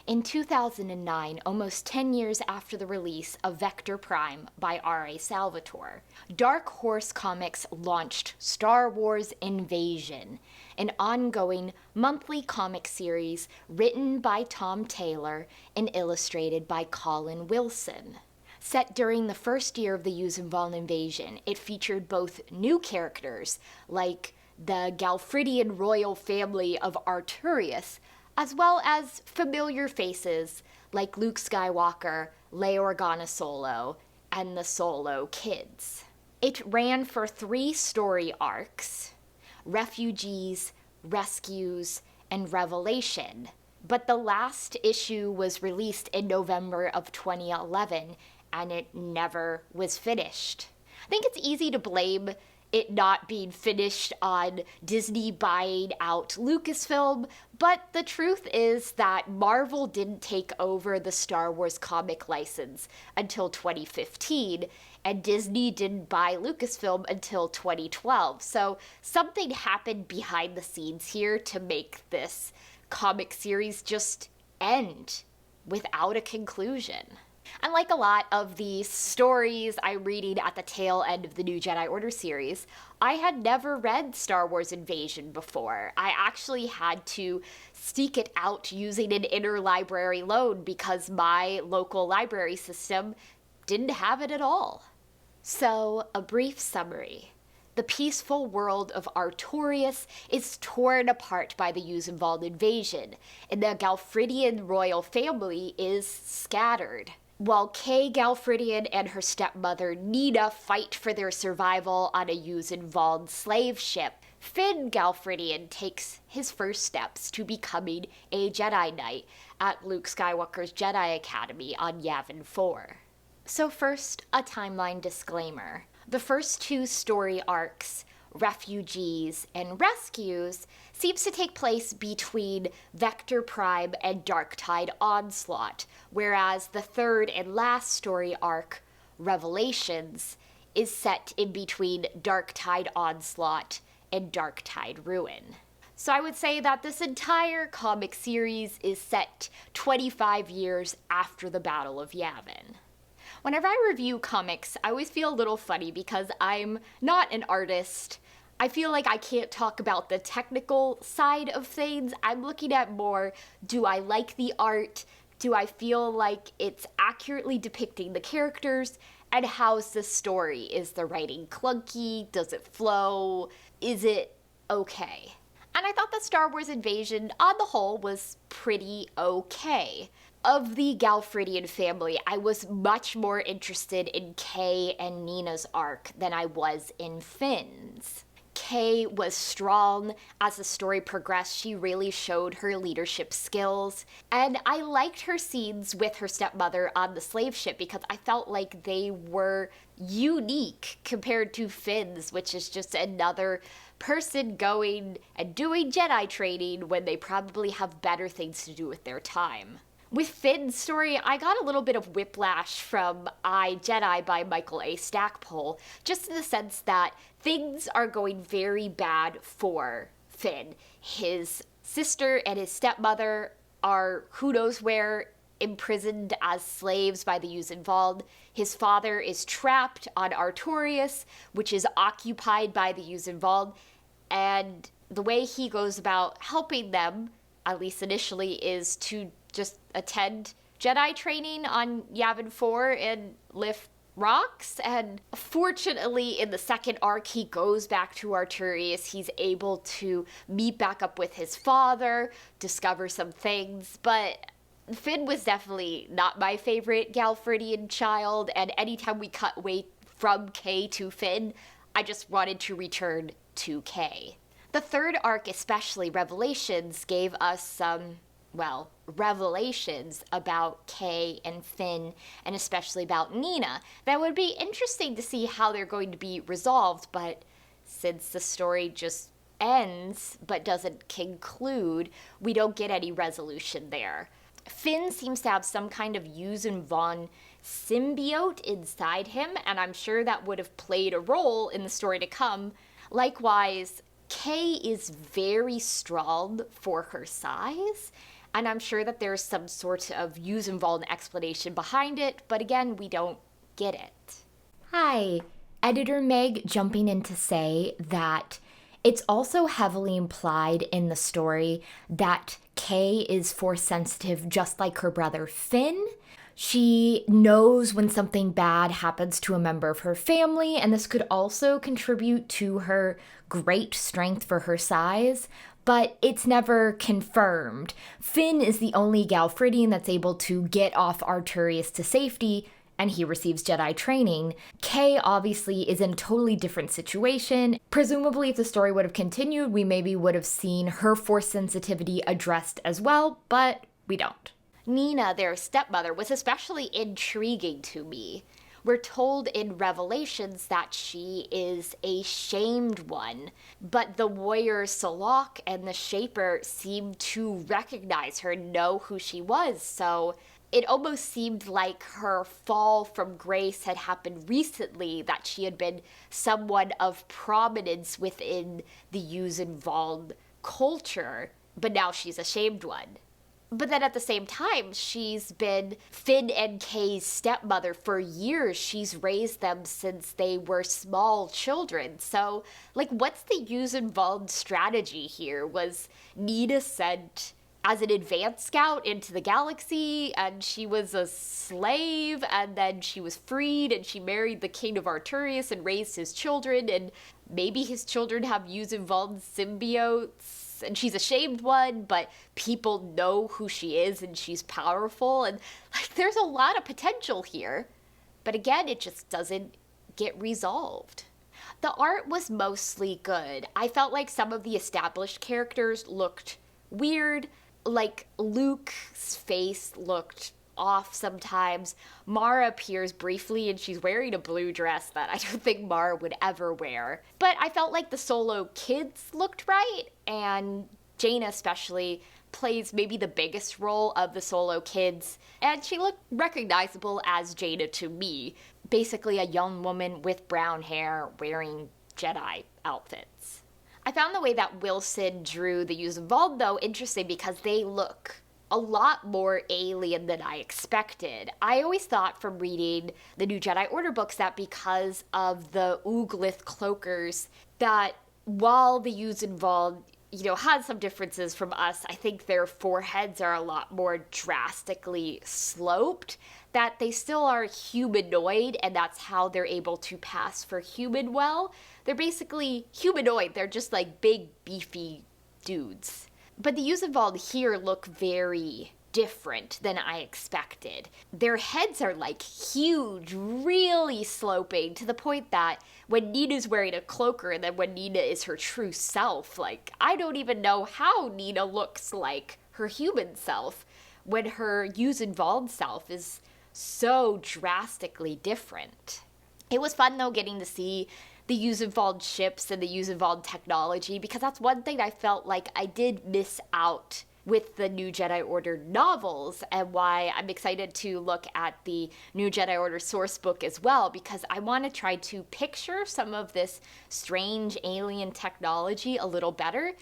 In 2009, almost 10 years after the release of Vector Prime by R.A. Salvatore, Dark Horse Comics launched Star Wars Invasion, an ongoing monthly comic series written by Tom Taylor and illustrated by Colin Wilson. Set during the first year of the Yuuzhan Vong invasion, it featured both new characters, like the Galfridian royal family of Arturius, as well as familiar faces like Luke Skywalker, Leia Organa Solo, and the Solo kids. It ran for 3 story arcs: Refugees, Rescues, and Revelation. But the last issue was released in November of 2011, and it never was finished. I think it's easy to blame it not being finished on Disney buying out Lucasfilm, but the truth is that Marvel didn't take over the Star Wars comic license until 2015, and Disney didn't buy Lucasfilm until 2012. So something happened behind the scenes here to make this comic series just end without a conclusion. And like a lot of the stories I'm reading at the tail end of the New Jedi Order series, I had never read Star Wars Invasion before. I actually had to seek it out using an interlibrary loan because my local library system didn't have it at all. So, a brief summary. The peaceful world of Arturius is torn apart by the Yuuzhan Vong invasion, and the Galfridian royal family is scattered. While Kaye Galfridian and her stepmother NIna fight for their survival on a Yuuzhan Vong slave ship, Finn Galfridian takes his first steps to becoming a Jedi Knight at Luke Skywalker's Jedi Academy on Yavin 4. So first, a timeline disclaimer. The first 2 story arcs, Refugees and Rescues, seems to take place between Vector Prime and Dark Tide Onslaught, whereas the third and last story arc, Revelations, is set in between Dark Tide Onslaught and Dark Tide Ruin. So I would say that this entire comic series is set 25 years after the Battle of Yavin. Whenever I review comics, I always feel a little funny because I'm not an artist. I feel like I can't talk about the technical side of things. I'm looking at more, do I like the art? Do I feel like it's accurately depicting the characters? And how's the story? Is the writing clunky? Does it flow? Is it okay? And I thought the Star Wars Invasion, on the whole, was pretty okay. Of the Galfridian family, I was much more interested in Kaye and NIna's arc than I was in Finn's. Kaye was strong. As the story progressed, she really showed her leadership skills. And I liked her scenes with her stepmother on the slave ship because I felt like they were unique compared to Finn's, which is just another person going and doing Jedi training when they probably have better things to do with their time. With Finn's story, I got a little bit of whiplash from I, Jedi by Michael A. Stackpole, just in the sense that things are going very bad for Finn. His sister and his stepmother are who knows where, imprisoned as slaves by the Yuuzhan Vong. His father is trapped on Arturius, which is occupied by the Yuuzhan Vong, and the way he goes about helping them, at least initially, is to just attend Jedi training on Yavin 4 and lift rocks. And fortunately, in the second arc, he goes back to Arturius. He's able to meet back up with his father, discover some things. But Finn was definitely not my favorite Galfridian child. And anytime we cut away from Kaye to Finn, I just wanted to return to Kaye. The third arc, especially Revelations, gave us some revelations about Kaye and Finn, and especially about NIna. That would be interesting to see how they're going to be resolved, but since the story just ends but doesn't conclude, we don't get any resolution there. Finn seems to have some kind of Yuuzhan Vong symbiote inside him, and I'm sure that would have played a role in the story to come. Likewise, Kaye is very strong for her size, And I'm sure that there's some sort of Yuuzhan Vong explanation behind it, but again, we don't get it. Hi, Editor Meg jumping in to say that it's also heavily implied in the story that Kaye is force sensitive just like her brother Finn. She knows when something bad happens to a member of her family, and this could also contribute to her great strength for her size, but it's never confirmed. Finn is the only Galfridian that's able to get off Arturius to safety, and he receives Jedi training. Kaye obviously is in a totally different situation. Presumably, if the story would have continued, we maybe would have seen her force sensitivity addressed as well, but we don't. NIna, their stepmother, was especially intriguing to me. We're told in Revelations that she is a shamed one, but the warrior Salak and the Shaper seemed to recognize her, know who she was, so it almost seemed like her fall from grace had happened recently, that she had been someone of prominence within the Yuuzhan Vong culture, but now she's a shamed one. But then at the same time, she's been Finn and Kaye's stepmother for years. She's raised them since they were small children. So, what's the Yuuzhan Vong strategy here? Was NIna sent as an advanced scout into the galaxy, and she was a slave, and then she was freed, and she married the king of Arturius and raised his children, and maybe his children have Yuuzhan Vong symbiotes? And she's a shamed one, but people know who she is and she's powerful. And there's a lot of potential here. But again, it just doesn't get resolved. The art was mostly good. I felt like some of the established characters looked weird. Like Luke's face looked off sometimes. Mara appears briefly and she's wearing a blue dress that I don't think Mara would ever wear. But I felt like the solo kids looked right, and Jaina especially plays maybe the biggest role of the solo kids, and she looked recognizable as Jaina to me. Basically a young woman with brown hair wearing Jedi outfits. I found the way that Wilson drew the Yuuzhan Vong, though, interesting because they look a lot more alien than I expected. I always thought from reading the New Jedi Order books that because of the Ooglith cloakers, that while the Yuuzhan Vong, had some differences from us, I think their foreheads are a lot more drastically sloped, that they still are humanoid, and that's how they're able to pass for human well. They're basically humanoid. They're just like big, beefy dudes. But the Yuuzhan Vong here look very different than I expected. Their heads are huge, really sloping, to the point that when NIna's wearing a cloaker and then when NIna is her true self, I don't even know how NIna looks like her human self when her Yuuzhan Vong self is so drastically different. It was fun, though, getting to see the Yuuzhan Vong ships and the Yuuzhan Vong technology, because that's one thing I felt like I did miss out with the New Jedi Order novels, and why I'm excited to look at the New Jedi Order source book as well, because I want to try to picture some of this strange alien technology a little better,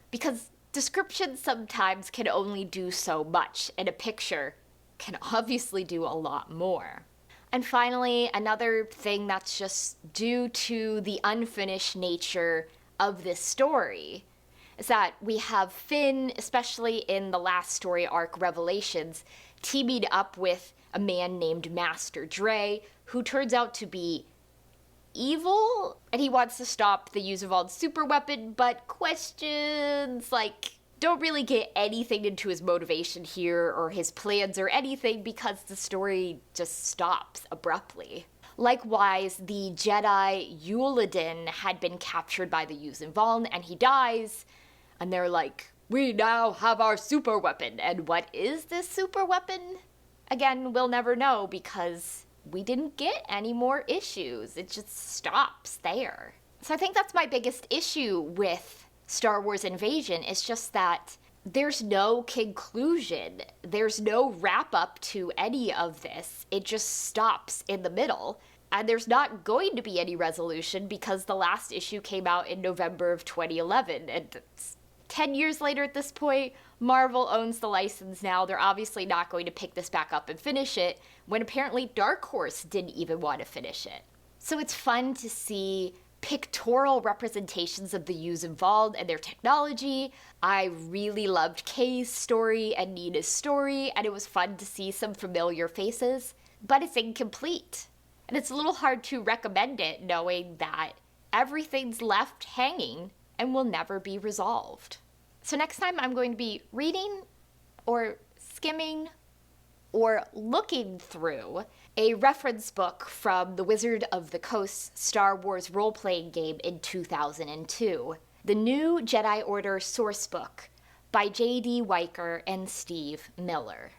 because descriptions sometimes can only do so much, and a picture can obviously do a lot more. And finally, another thing that's just due to the unfinished nature of this story is that we have Finn, especially in the last story arc, Revelations, teaming up with a man named Master Dre, who turns out to be evil, and he wants to stop the Yuuzhan Vong super weapon, but questions don't really get anything into his motivation here or his plans or anything, because the story just stops abruptly. Likewise, the Jedi Yuuzhan had been captured by the Yuuzhan Vong, and he dies, and they're like, we now have our super weapon, and what is this super weapon? Again, we'll never know, because we didn't get any more issues. It just stops there. So I think that's my biggest issue with Star Wars Invasion, is just that there's no conclusion. There's no wrap up to any of this. It just stops in the middle. And there's not going to be any resolution, because the last issue came out in November of 2011. And it's 10 years later at this point, Marvel owns the license now. They're obviously not going to pick this back up and finish it, when apparently Dark Horse didn't even want to finish it. So it's fun to see pictorial representations of the Yuuzhan Vong and their technology. I really loved Kaye's story and NIna's story, and it was fun to see some familiar faces, but it's incomplete. And it's a little hard to recommend it knowing that everything's left hanging and will never be resolved. So next time I'm going to be reading or skimming or looking through a reference book from the Wizard of the Coast's Star Wars role-playing game in 2002, The New Jedi Order Sourcebook by J.D. Weicker and Steve Miller.